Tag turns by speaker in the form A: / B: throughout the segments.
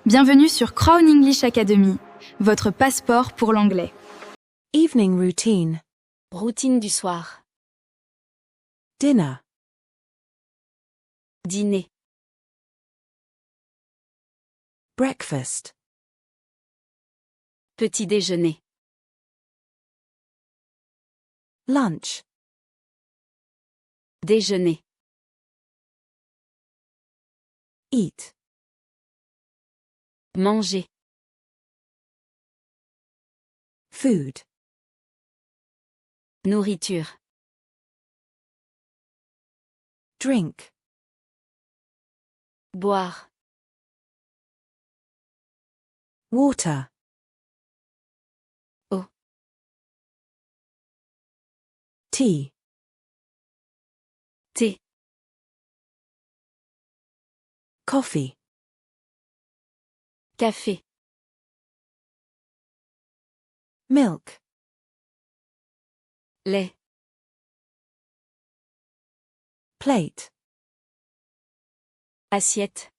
A: Bienvenue sur Crown English Academy, votre passeport pour l'anglais.
B: Evening routine.
C: Routine du soir.
B: Dinner.
C: Dîner.
B: Breakfast.
C: Petit déjeuner.
B: Lunch.
C: Déjeuner.
B: Eat.
C: Manger.
B: Food.
C: Nourriture.
B: Drink.
C: Boire.
B: Water.
C: Eau.
B: Tea.
C: Thé.
B: Coffee.
C: Café.
B: Milk.
C: Lait.
B: Plate.
C: Assiette.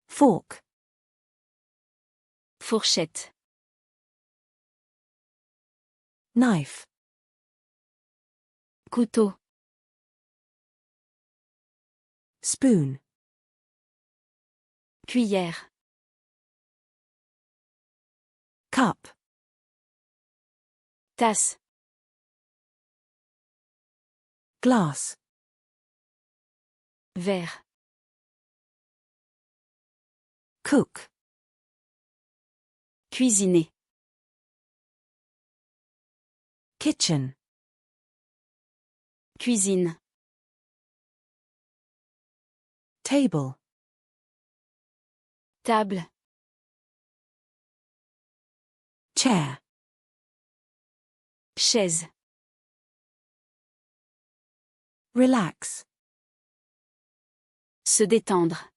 B: Fork.
C: Fourchette.
B: Knife.
C: Couteau.
B: Spoon.
C: Cuillère.
B: Cup.
C: Tasse.
B: Glass.
C: Verre.
B: Cook.
C: Cuisiner.
B: Kitchen.
C: Cuisine.
B: Table.
C: Table.
B: Chair.
C: Chaise.
B: Relax.
C: Se détendre.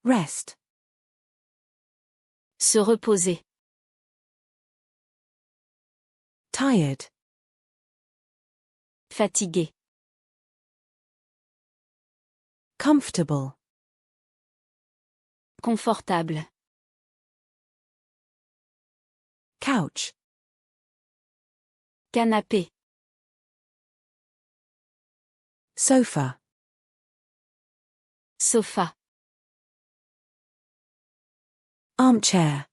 B: Rest.
C: Se reposer.
B: Tired.
C: Fatigué.
B: Comfortable.
C: Confortable.
B: Couch.
C: Canapé.
B: Sofa.
C: Sofa.
B: Armchair.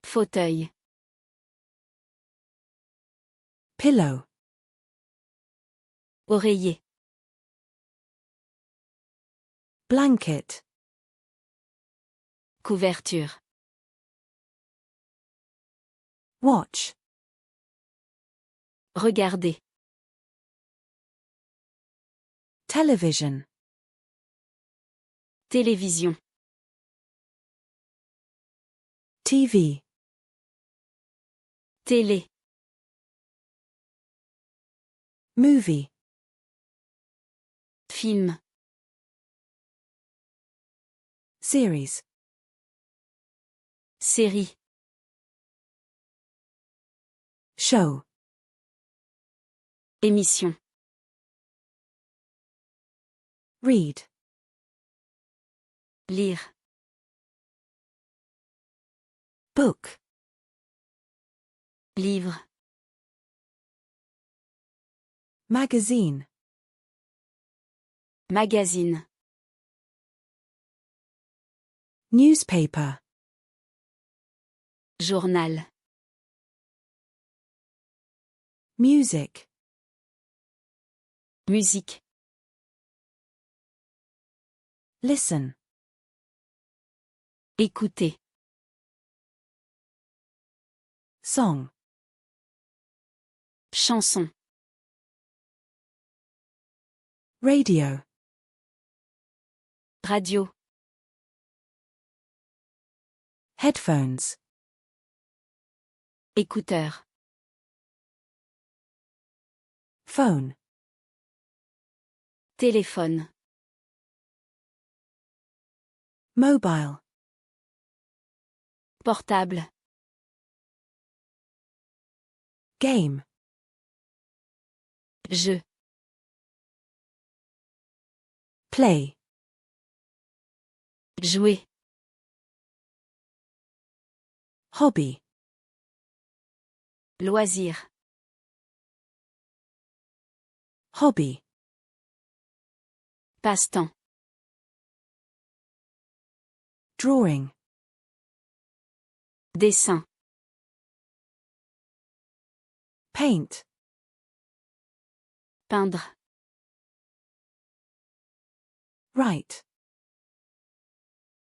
C: Fauteuil.
B: Pillow.
C: Oreiller.
B: Blanket.
C: Couverture.
B: Watch.
C: Regarder.
B: Television.
C: Télévision.
B: TV.
C: Télé.
B: Movie.
C: Film.
B: Series.
C: Série.
B: Show.
C: Émission.
B: Read.
C: Lire.
B: Book.
C: Livre.
B: Magazine.
C: Magazine.
B: Newspaper.
C: Journal.
B: Music.
C: Musique.
B: Listen.
C: Écouter.
B: Song.
C: Chanson.
B: Radio.
C: Radio.
B: Headphones.
C: Écouteur.
B: Phone.
C: Téléphone.
B: Mobile.
C: Portable.
B: Game.
C: Jeu.
B: Play.
C: Jouer.
B: Hobby.
C: Loisir.
B: Hobby.
C: Passe-temps.
B: Drawing.
C: Dessin.
B: Paint.
C: Peindre.
B: Write.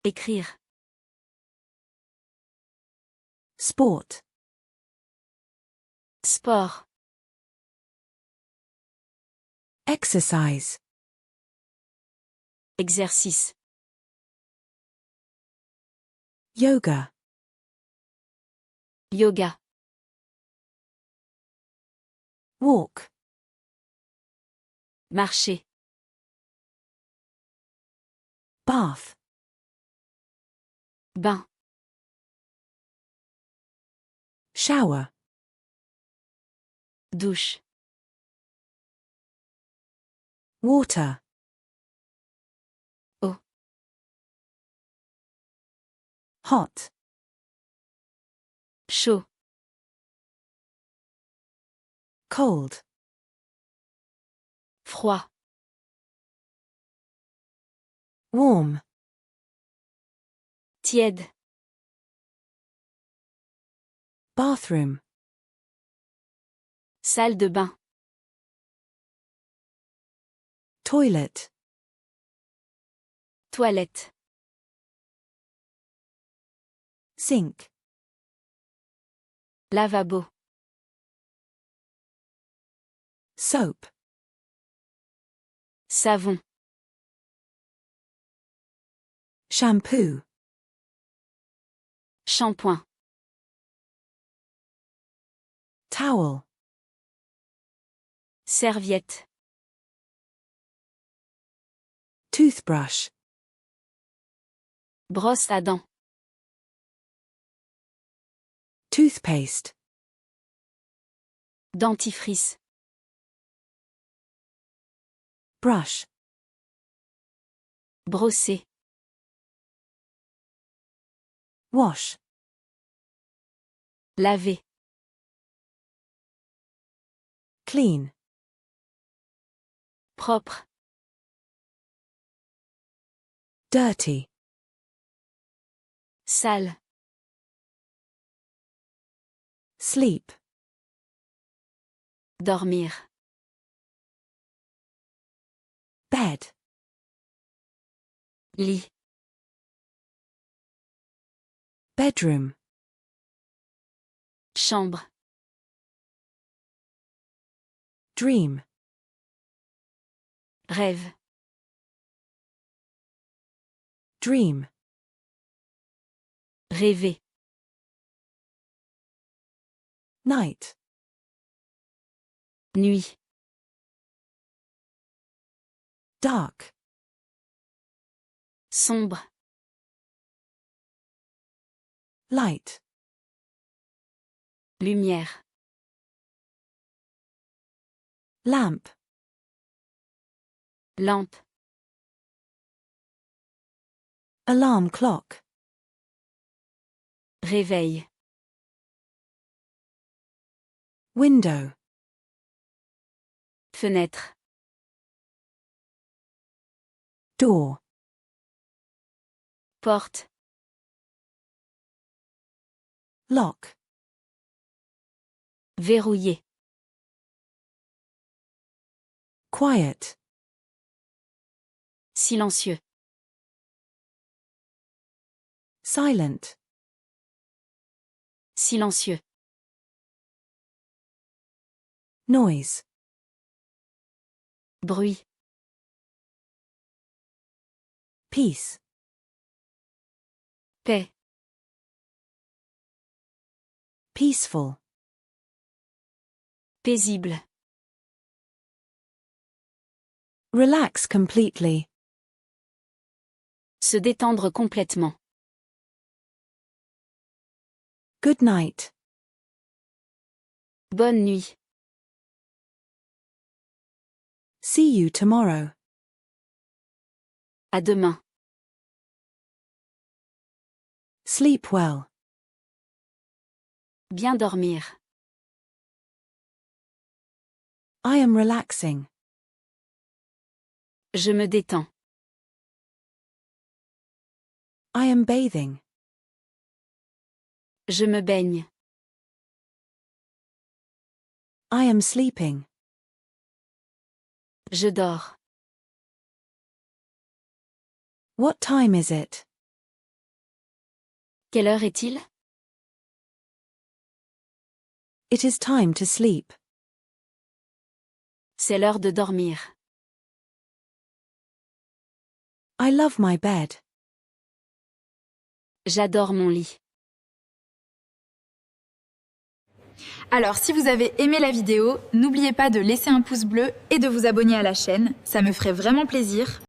C: Écrire.
B: Sport.
C: Sport.
B: Exercise.
C: Exercice.
B: Yoga.
C: Yoga.
B: Walk.
C: Marcher.
B: Bath.
C: Bain.
B: Shower.
C: Douche.
B: Water.
C: Eau.
B: Hot.
C: Chaud.
B: Cold.
C: Froid.
B: Warm.
C: Tiède.
B: Bathroom.
C: Salle de bain.
B: Toilet.
C: Toilette.
B: Sink.
C: Lavabo.
B: Soap.
C: Savon.
B: Shampoo.
C: Shampoing.
B: Towel.
C: Serviette.
B: Toothbrush.
C: Brosse à dents.
B: Toothpaste.
C: Dentifrice.
B: Brush.
C: Brosser.
B: Wash.
C: Laver.
B: Clean.
C: Propre.
B: Dirty.
C: Sale.
B: Sleep.
C: Dormir.
B: Bed.
C: Lit.
B: Bedroom.
C: Chambre.
B: Dream.
C: Rêve.
B: Dream.
C: Rêver.
B: Night.
C: Nuit.
B: Dark.
C: Sombre.
B: Light.
C: Lumière.
B: Lamp.
C: Lampe.
B: Alarm clock.
C: Réveil.
B: Window.
C: Fenêtre.
B: Door.
C: Porte.
B: Lock.
C: Verrouillé.
B: Quiet.
C: Silencieux.
B: Silent.
C: Silencieux.
B: Noise.
C: Bruit.
B: Peace.
C: Paix.
B: Peaceful.
C: Paisible.
B: Relax completely.
C: Se détendre complètement.
B: Good night.
C: Bonne nuit.
B: See you tomorrow.
C: À demain.
B: Sleep well.
C: Bien dormir.
B: I am relaxing.
C: Je me détends.
B: I am bathing.
C: Je me baigne.
B: I am sleeping.
C: Je dors.
B: What time is it?
C: Quelle heure est-il?
B: It is time to sleep.
C: C'est l'heure de dormir.
B: I love my bed.
C: J'adore mon lit.
A: Alors, si vous avez aimé la vidéo, n'oubliez pas de laisser un pouce bleu et de vous abonner à la chaîne, ça me ferait vraiment plaisir.